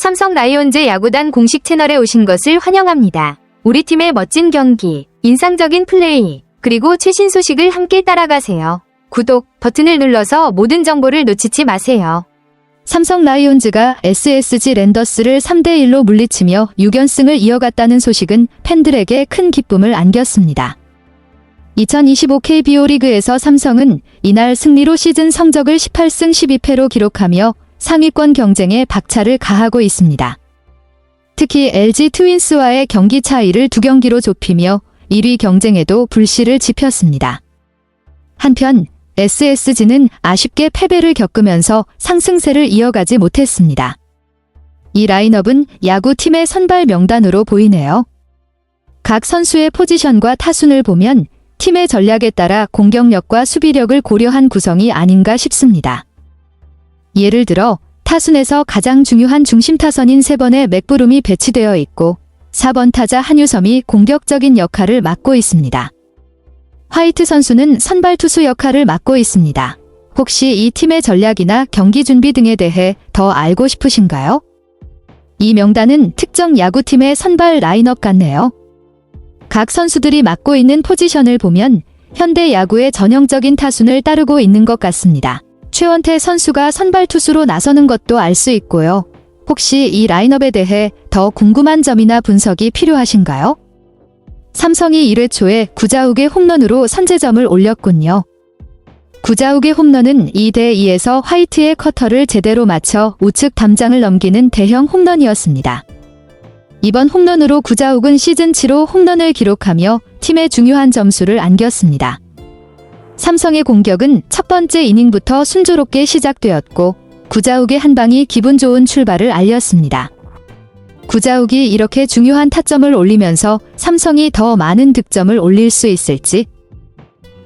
삼성 라이온즈 야구단 공식 채널에 오신 것을 환영합니다. 우리 팀의 멋진 경기, 인상적인 플레이, 그리고 최신 소식을 함께 따라가세요. 구독 버튼을 눌러서 모든 정보를 놓치지 마세요. 삼성 라이온즈가 SSG 랜더스를 3대1로 물리치며 6연승을 이어갔다는 소식은 팬들에게 큰 기쁨을 안겼습니다. 2025 KBO 리그에서 삼성은 이날 승리로 시즌 성적을 18승 12패로 기록하며 상위권 경쟁에 박차를 가하고 있습니다. 특히 LG 트윈스와의 경기 차이를 2경기로 좁히며 1위 경쟁에도 불씨를 지폈습니다. 한편 SSG는 아쉽게 패배를 겪으면서 상승세를 이어가지 못했습니다. 이 라인업은 야구팀의 선발 명단으로 보이네요. 각 선수의 포지션과 타순을 보면 팀의 전략에 따라 공격력과 수비력을 고려한 구성이 아닌가 싶습니다. 예를 들어 타순에서 가장 중요한 중심 타선인 3번의 맥브룸이 배치되어 있고 4번 타자 한유섬이 공격적인 역할을 맡고 있습니다. 화이트 선수는 선발 투수 역할을 맡고 있습니다. 혹시 이 팀의 전략이나 경기 준비 등에 대해 더 알고 싶으신가요? 이 명단은 특정 야구팀의 선발 라인업 같네요. 각 선수들이 맡고 있는 포지션을 보면 현대 야구의 전형적인 타순을 따르고 있는 것 같습니다. 최원태 선수가 선발 투수로 나서는 것도 알 수 있고요. 혹시 이 라인업에 대해 더 궁금한 점이나 분석이 필요하신가요? 삼성이 1회 초에 구자욱의 홈런으로 선제점을 올렸군요. 구자욱의 홈런은 2대2에서 화이트의 커터를 제대로 맞춰 우측 담장을 넘기는 대형 홈런이었습니다. 이번 홈런으로 구자욱은 시즌 7호 홈런을 기록하며 팀의 중요한 점수를 안겼습니다. 삼성의 공격은 첫 번째 이닝부터 순조롭게 시작되었고 구자욱의 한 방이 기분 좋은 출발을 알렸습니다. 구자욱이 이렇게 중요한 타점을 올리면서 삼성이 더 많은 득점을 올릴 수 있을지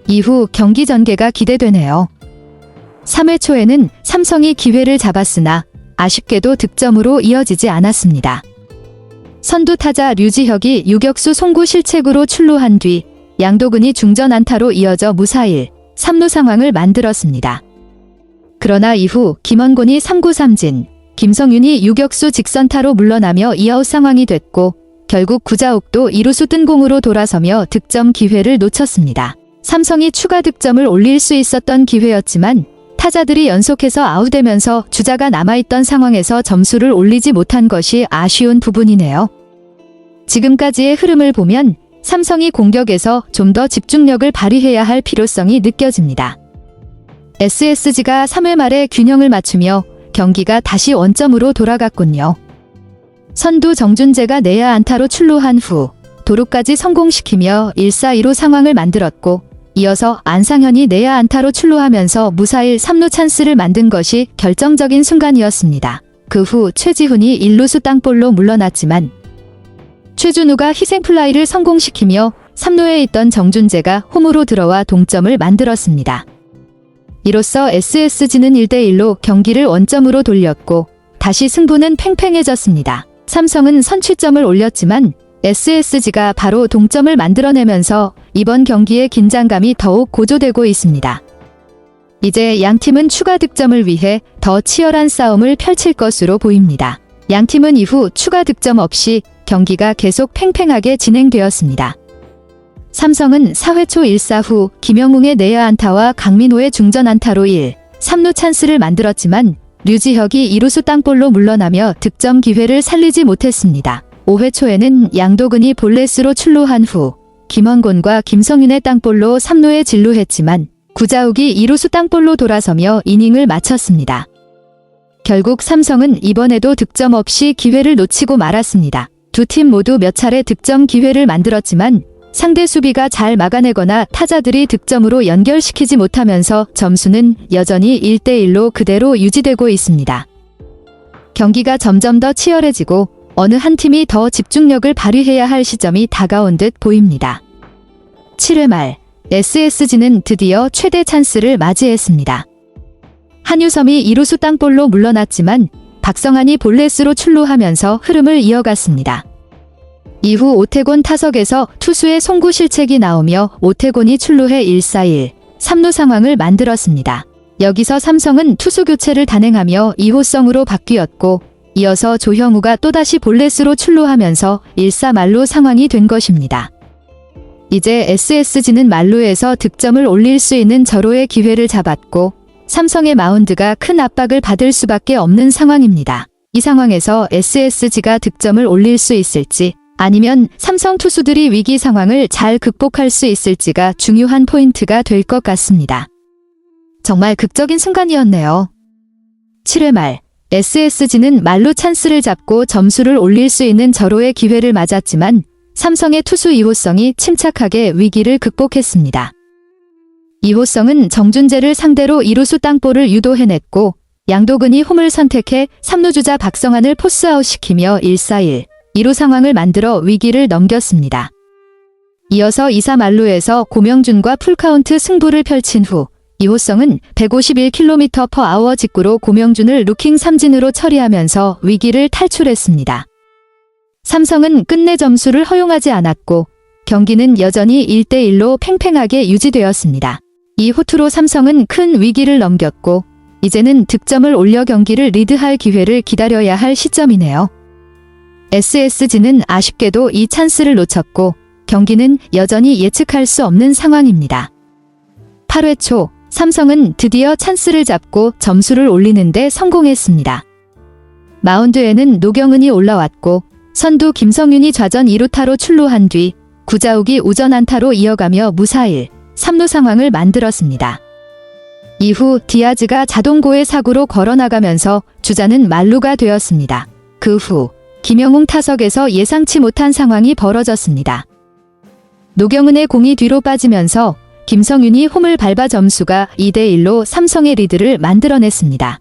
이후 경기 전개가 기대되네요. 3회 초에는 삼성이 기회를 잡았으나 아쉽게도 득점으로 이어지지 않았습니다. 선두 타자 류지혁이 유격수 송구 실책으로 출루한 뒤 양도근이 중전 안타로 이어져 무사일 3루 상황을 만들었습니다. 그러나 이후 김원곤이 3구 삼진, 김성윤이 유격수 직선타로 물러나며 2아웃 상황이 됐고 결국 구자욱도 2루수 뜬 공으로 돌아서며 득점 기회를 놓쳤습니다. 삼성이 추가 득점을 올릴 수 있었던 기회였지만 타자들이 연속해서 아웃되면서 주자가 남아있던 상황에서 점수를 올리지 못한 것이 아쉬운 부분이네요. 지금까지의 흐름을 보면 삼성이 공격에서 좀 더 집중력을 발휘해야 할 필요성이 느껴집니다. SSG가 3회 말에 균형을 맞추며 경기가 다시 원점으로 돌아갔군요. 선두 정준재가 내야 안타로 출루한 후 도루까지 성공시키며 1-4-2로 상황을 만들었고 이어서 안상현이 내야 안타로 출루하면서 무사일 3루 찬스를 만든 것이 결정적인 순간이었습니다. 그 후 최지훈이 1루수 땅볼로 물러났지만 최준우가 희생플라이를 성공시키며 3루에 있던 정준재가 홈으로 들어와 동점을 만들었습니다. 이로써 SSG는 1대1로 경기를 원점으로 돌렸고 다시 승부는 팽팽해졌습니다. 삼성은 선취점을 올렸지만 SSG가 바로 동점을 만들어내면서 이번 경기의 긴장감이 더욱 고조되고 있습니다. 이제 양팀은 추가 득점을 위해 더 치열한 싸움을 펼칠 것으로 보입니다. 양팀은 이후 추가 득점 없이 경기가 계속 팽팽하게 진행되었습니다. 삼성은 4회 초 1사 후 김영웅의 내야 안타와 강민호의 중전 안타로 3루 찬스를 만들었지만 류지혁이 2루수 땅볼로 물러나며 득점 기회를 살리지 못했습니다. 5회 초에는 양도근이 볼넷으로 출루한 후 김원곤과 김성윤의 땅볼로 3루에 진루했지만 구자욱이 2루수 땅볼로 돌아서며 이닝을 마쳤습니다. 결국 삼성은 이번에도 득점 없이 기회를 놓치고 말았습니다. 두 팀 모두 몇 차례 득점 기회를 만들었지만 상대 수비가 잘 막아내거나 타자들이 득점으로 연결시키지 못하면서 점수는 여전히 1대1로 그대로 유지되고 있습니다. 경기가 점점 더 치열해지고 어느 한 팀이 더 집중력을 발휘해야 할 시점이 다가온 듯 보입니다. 7회 말 SSG는 드디어 최대 찬스를 맞이했습니다. 한유섬이 2루수 땅볼로 물러났지만 박성환이 볼넷으로 출루하면서 흐름을 이어갔습니다. 이후 오태곤 타석에서 투수의 송구 실책이 나오며 오태곤이 출루해 1-4-1, 3루 상황을 만들었습니다. 여기서 삼성은 투수 교체를 단행하며 2호성으로 바뀌었고 이어서 조형우가 또다시 볼넷으로 출루하면서 1사 만루 상황이 된 것입니다. 이제 SSG는 만루에서 득점을 올릴 수 있는 절호의 기회를 잡았고 삼성의 마운드가 큰 압박을 받을 수밖에 없는 상황입니다. 이 상황에서 SSG가 득점을 올릴 수 있을지 아니면 삼성 투수들이 위기 상황을 잘 극복할 수 있을지가 중요한 포인트가 될 것 같습니다. 정말 극적인 순간이었네요. 7회 말 SSG는 만루 찬스를 잡고 점수를 올릴 수 있는 절호의 기회를 맞았지만 삼성의 투수 이호성이 침착하게 위기를 극복했습니다. 이호성은 정준재를 상대로 이루수 땅볼을 유도해냈고 양도근이 홈을 선택해 3루주자 박성환을 포스아웃시키며 1-4-1, 2루 상황을 만들어 위기를 넘겼습니다. 이어서 2사 만루에서 고명준과 풀카운트 승부를 펼친 후 이호성은 151km/h 직구로 고명준을 루킹 삼진으로 처리하면서 위기를 탈출했습니다. 삼성은 끝내 점수를 허용하지 않았고 경기는 여전히 1대1로 팽팽하게 유지되었습니다. 이 호투로 삼성은 큰 위기를 넘겼고 이제는 득점을 올려 경기를 리드할 기회를 기다려야 할 시점이네요. SSG는 아쉽게도 이 찬스를 놓쳤고 경기는 여전히 예측할 수 없는 상황입니다. 8회 초 삼성은 드디어 찬스를 잡고 점수를 올리는 데 성공했습니다. 마운드에는 노경은이 올라왔고 선두 김성윤이 좌전 2루타로 출루한 뒤 구자욱이 우전 안타로 이어가며 무사일 3루 상황을 만들었습니다. 이후 디아즈가 자동고의 사구로 걸어나가면서 주자는 만루가 되었습니다. 그 후 김영웅 타석에서 예상치 못한 상황이 벌어졌습니다. 노경은의 공이 뒤로 빠지면서 김성윤이 홈을 밟아 점수가 2대1로 삼성의 리드를 만들어냈습니다.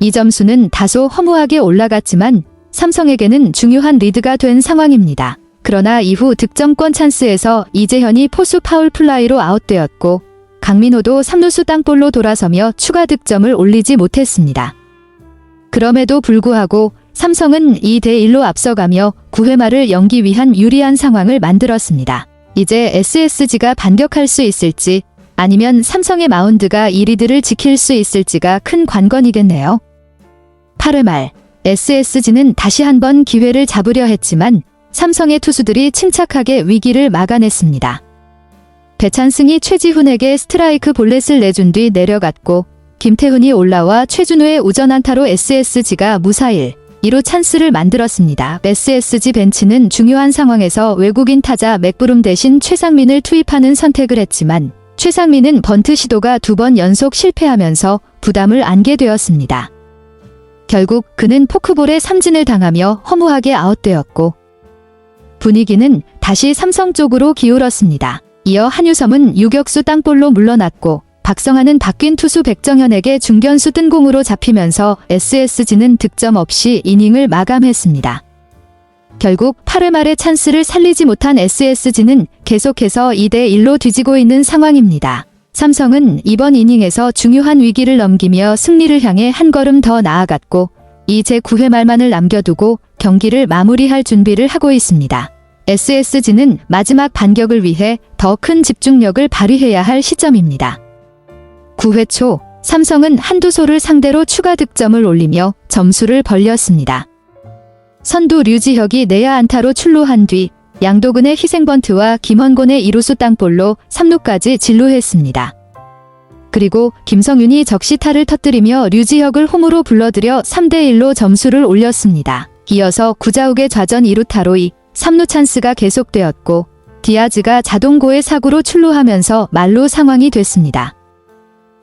이 점수는 다소 허무하게 올라갔지만 삼성에게는 중요한 리드가 된 상황입니다. 그러나 이후 득점권 찬스에서 이재현이 포수 파울 플라이로 아웃되었고 강민호도 3루수 땅볼로 돌아서며 추가 득점을 올리지 못했습니다. 그럼에도 불구하고 삼성은 2대1로 앞서가며 9회 말을 연기 위한 유리한 상황을 만들었습니다. 이제 SSG가 반격할 수 있을지 아니면 삼성의 마운드가 이 리드를 지킬 수 있을지가 큰 관건이겠네요. 8회 말 SSG는 다시 한번 기회를 잡으려 했지만 삼성의 투수들이 침착하게 위기를 막아냈습니다. 배찬승이 최지훈에게 스트라이크 볼넷을 내준 뒤 내려갔고 김태훈이 올라와 최준우의 우전 안타로 SSG가 무사일 2루 찬스를 만들었습니다. SSG 벤치는 중요한 상황에서 외국인 타자 맥브룸 대신 최상민을 투입하는 선택을 했지만 최상민은 번트 시도가 2번 연속 실패하면서 부담을 안게 되었습니다. 결국 그는 포크볼에 삼진을 당하며 허무하게 아웃되었고 분위기는 다시 삼성 쪽으로 기울었습니다. 이어 한유섬은 유격수 땅볼로 물러났고 박성환은 바뀐 투수 백정현에게 중견수 뜬공으로 잡히면서 SSG는 득점 없이 이닝을 마감했습니다. 결국 8회 말에 찬스를 살리지 못한 SSG는 계속해서 2대1로 뒤지고 있는 상황입니다. 삼성은 이번 이닝에서 중요한 위기를 넘기며 승리를 향해 한 걸음 더 나아갔고 이제 9회 말만을 남겨두고 경기를 마무리할 준비를 하고 있습니다. SSG는 마지막 반격을 위해 더 큰 집중력을 발휘해야 할 시점입니다. 9회 초 삼성은 한두소를 상대로 추가 득점을 올리며 점수를 벌렸습니다. 선두 류지혁이 내야 안타로 출루한 뒤 양도근의 희생번트와 김헌곤의 이루수 땅볼로 3루까지 진루했습니다. 그리고 김성윤이 적시타를 터뜨리며 류지혁을 홈으로 불러들여 3대1로 점수를 올렸습니다. 이어서 구자욱의 좌전 2루타로 3루 찬스가 계속되었고 디아즈가 자동고의 사구로 출루하면서 만루 상황이 됐습니다.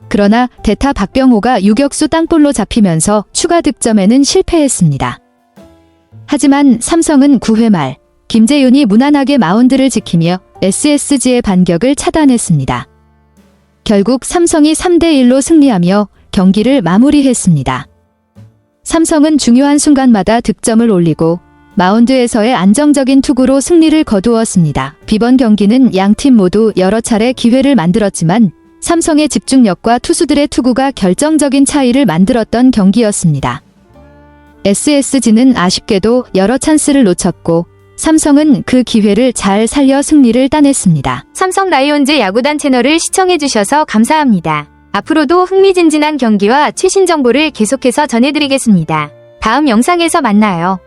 그러나 대타 박병호가 유격수 땅볼로 잡히면서 추가 득점에는 실패했습니다. 하지만 삼성은 9회 말 김재윤이 무난하게 마운드를 지키며 SSG의 반격을 차단했습니다. 결국 삼성이 3대1로 승리하며 경기를 마무리했습니다. 삼성은 중요한 순간마다 득점을 올리고 마운드에서의 안정적인 투구로 승리를 거두었습니다. 이번 경기는 양팀 모두 여러 차례 기회를 만들었지만 삼성의 집중력과 투수들의 투구가 결정적인 차이를 만들었던 경기였습니다. SSG는 아쉽게도 여러 찬스를 놓쳤고 삼성은 그 기회를 잘 살려 승리를 따냈습니다. 삼성 라이온즈 야구단 채널을 시청해주셔서 감사합니다. 앞으로도 흥미진진한 경기와 최신 정보를 계속해서 전해드리겠습니다. 다음 영상에서 만나요.